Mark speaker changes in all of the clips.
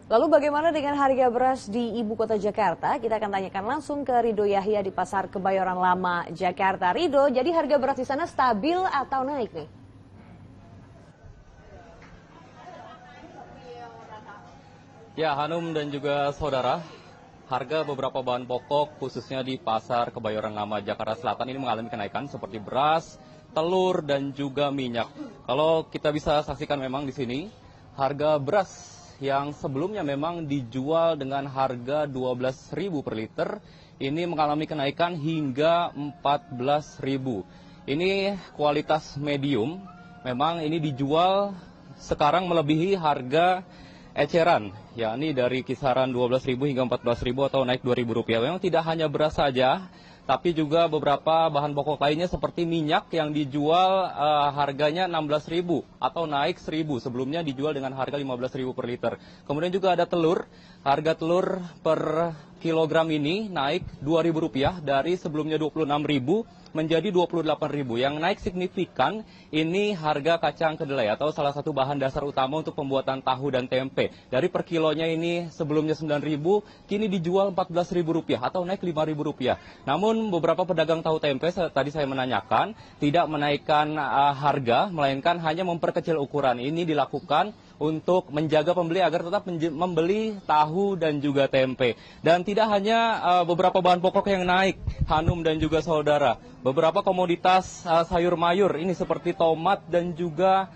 Speaker 1: Lalu bagaimana dengan harga beras di ibu kota Jakarta? Kita akan tanyakan langsung ke Rido Yahya di Pasar Kebayoran Lama, Jakarta. Rido, jadi harga beras di sana stabil atau naik nih?
Speaker 2: Ya, Hanum dan juga saudara, harga beberapa bahan pokok khususnya di Pasar Kebayoran Lama Jakarta Selatan ini mengalami kenaikan seperti beras, telur, dan juga minyak. Kalau kita bisa saksikan memang di sini, harga beras yang sebelumnya memang dijual dengan harga 12.000 per liter, ini mengalami kenaikan hingga 14.000. Ini kualitas medium, memang ini dijual sekarang melebihi harga eceran, yakni dari kisaran 12.000 hingga 14.000 atau naik Rp2.000. Memang tidak hanya beras saja, tapi juga beberapa bahan pokok lainnya seperti minyak yang dijual harganya 16.000 atau naik 1.000. Sebelumnya dijual dengan harga 15.000 per liter. Kemudian juga ada telur, harga telur per kilogram ini naik Rp2.000 dari sebelumnya 26.000 menjadi 28.000. Yang naik signifikan ini harga kacang kedelai atau salah satu bahan dasar utama untuk pembuatan tahu dan tempe. Dari per kilonya ini sebelumnya 9.000, kini dijual Rp14.000 atau naik Rp5.000. Namun beberapa pedagang tahu tempe tadi saya menanyakan tidak menaikkan harga, melainkan hanya memperkecil ukuran. Ini dilakukan untuk menjaga pembeli agar tetap membeli tahu dan juga tempe. Dan tidak hanya beberapa bahan pokok yang naik, Hanum dan juga saudara. Beberapa komoditas sayur mayur ini seperti tomat dan juga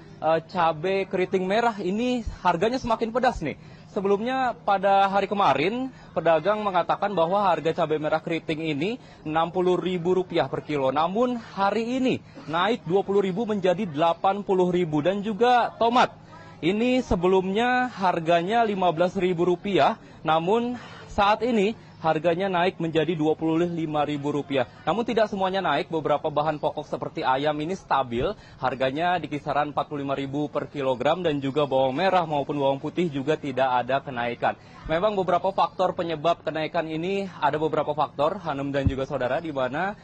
Speaker 2: cabai keriting merah ini harganya semakin pedas nih. Sebelumnya pada hari kemarin pedagang mengatakan bahwa harga cabai merah keriting ini Rp60.000 per kilo. Namun hari ini naik Rp20.000 menjadi Rp80.000. Dan juga tomat ini sebelumnya harganya Rp15.000, namun saat ini harganya naik menjadi Rp25.000. Namun tidak semuanya naik, beberapa bahan pokok seperti ayam ini stabil, harganya di kisaran Rp45.000 per kilogram, dan juga bawang merah maupun bawang putih juga tidak ada kenaikan. Memang beberapa faktor penyebab kenaikan ini, ada beberapa faktor, Hanum dan juga saudara, di mana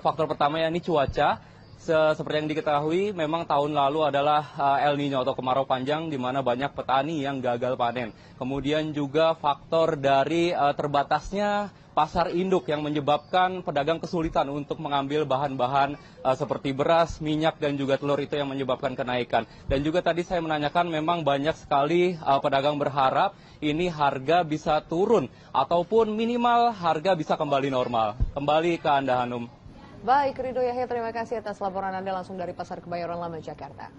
Speaker 2: faktor pertama yakni cuaca. Seperti yang diketahui, memang tahun lalu adalah El Nino atau kemarau panjang, di mana banyak petani yang gagal panen. Kemudian juga faktor dari terbatasnya pasar induk yang menyebabkan pedagang kesulitan untuk mengambil bahan-bahan seperti beras, minyak, dan juga telur, itu yang menyebabkan kenaikan. Dan juga tadi saya menanyakan, memang banyak sekali pedagang berharap ini harga bisa turun ataupun minimal harga bisa kembali normal. Kembali ke Anda, Hanum.
Speaker 1: Baik, Rido Yahya, terima kasih atas laporan Anda langsung dari Pasar Kebayoran Lama, Jakarta.